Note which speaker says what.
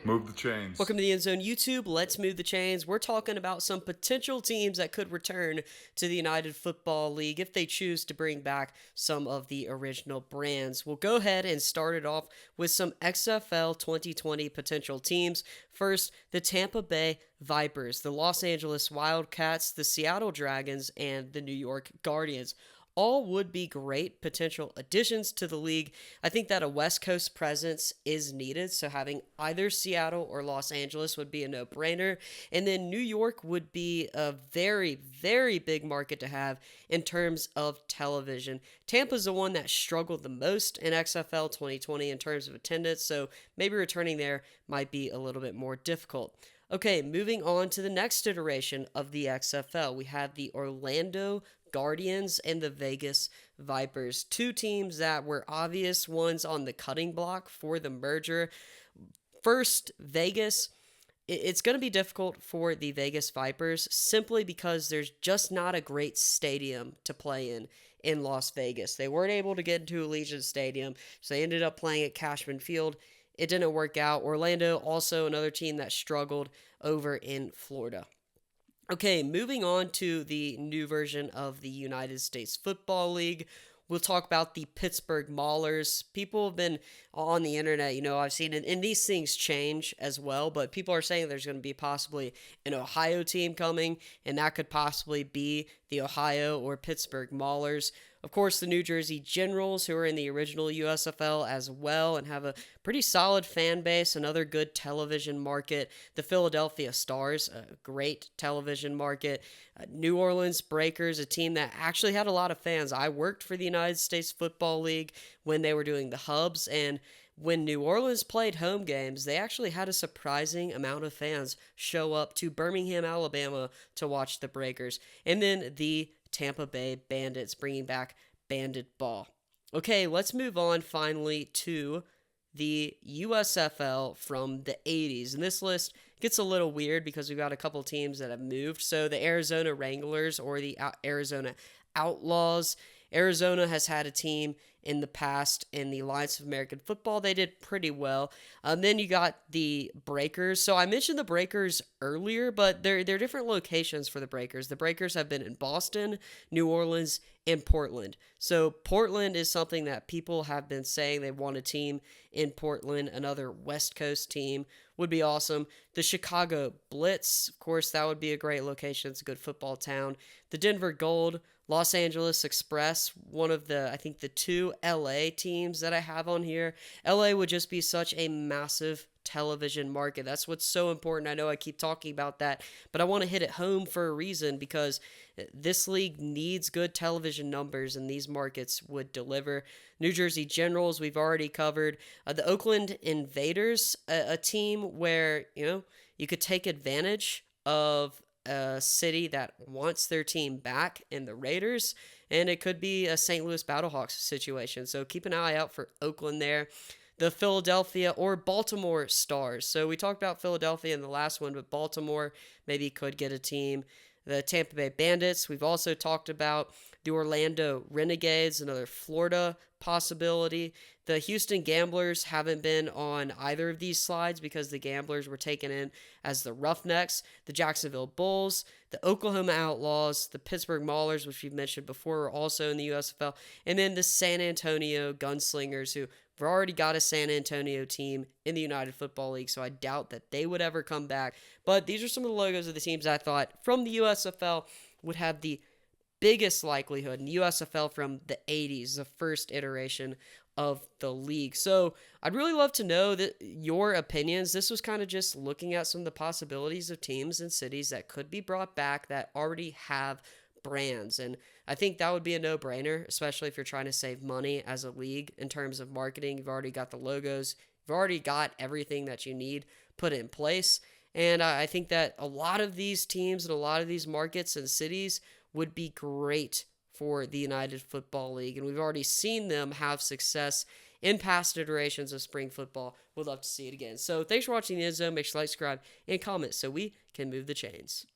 Speaker 1: Move the chains.
Speaker 2: Welcome to the EndZone YouTube. Let's move the chains. We're talking about some potential teams that could return to the United Football League if they choose to bring back some of the original brands. We'll go ahead and start it off with some XFL 2020 potential teams. First, the Tampa Bay Vipers, the Los Angeles Wildcats, the Seattle Dragons, and the New York Guardians. All would be great potential additions to the league. I think that a West Coast presence is needed, so having either Seattle or Los Angeles would be a no-brainer. And then New York would be a very, very big market to have in terms of television. Tampa's the one that struggled the most in XFL 2020 in terms of attendance, so maybe returning there might be a little bit more difficult. Okay, moving on to the next iteration of the XFL. We have the Orlando Guardians and the Vegas Vipers. Two teams that were obvious ones on the cutting block for the merger. First, Vegas. It's going to be difficult for the Vegas Vipers simply because there's just not a great stadium to play in Las Vegas. They weren't able to get into Allegiant Stadium, so they ended up playing at Cashman Field. It didn't work out. Orlando, also another team that struggled over in Florida. Okay, moving on to the new version of the United States Football League. We'll talk about the Pittsburgh Maulers. People have been on the internet, I've seen it, and these things change as well, but people are saying there's going to be possibly an Ohio team coming, and that could possibly be the Ohio or Pittsburgh Maulers. Of course, the New Jersey Generals, who are in the original USFL as well and have a pretty solid fan base, another good television market. The Philadelphia Stars, a great television market. New Orleans Breakers, a team that actually had a lot of fans. I worked for the United States Football League when they were doing the hubs, and when New Orleans played home games, they actually had a surprising amount of fans show up to Birmingham, Alabama to watch the Breakers. And then the Tampa Bay Bandits, bringing back Bandit Ball. Okay, let's move on finally to the USFL from the 80s. And this list gets a little weird because we've got a couple teams that have moved. So the Arizona Wranglers or the Arizona Outlaws. Arizona has had a team in the past in the Alliance of American Football. They did pretty well. Then you got the Breakers. So I mentioned the Breakers earlier, but they're different locations for the Breakers. The Breakers have been in Boston, New Orleans, and Portland. So Portland is something that people have been saying they want a team in Portland. Another West Coast team would be awesome. The Chicago Blitz, of course, that would be a great location. It's a good football town. The Denver Gold, Los Angeles Express, one of the, I think, the two LA teams that I have on here. LA would just be such a massive television market. That's what's so important. I know I keep talking about that, but I want to hit it home for a reason because this league needs good television numbers, and these markets would deliver. New Jersey Generals, we've already covered. The Oakland Invaders, a team where, you could take advantage of a city that wants their team back in the Raiders, and it could be a St. Louis Battlehawks situation. So keep an eye out for Oakland there. The Philadelphia or Baltimore Stars. So we talked about Philadelphia in the last one, but Baltimore maybe could get a team. The Tampa Bay Bandits, we've also talked about. The Orlando Renegades, another Florida possibility. The Houston Gamblers haven't been on either of these slides because the Gamblers were taken in as the Roughnecks. The Jacksonville Bulls, the Oklahoma Outlaws, the Pittsburgh Maulers, which we've mentioned before, are also in the USFL. And then the San Antonio Gunslingers, who we've already got a San Antonio team in the United Football League, so I doubt that they would ever come back. But these are some of the logos of the teams I thought from the USFL would have the biggest likelihood in USFL from the 80s, the first iteration of the league. So I'd really love to know that your opinions. This was kind of just looking at some of the possibilities of teams and cities that could be brought back that already have brands. And I think that would be a no-brainer, especially if you're trying to save money as a league in terms of marketing. You've already got the logos. You've already got everything that you need put in place. And I think that a lot of these teams and a lot of these markets and cities would be great for the United Football League. And we've already seen them have success in past iterations of spring football. We'd love to see it again. So thanks for watching the EndZone. Make sure to like, subscribe, and comment so we can move the chains.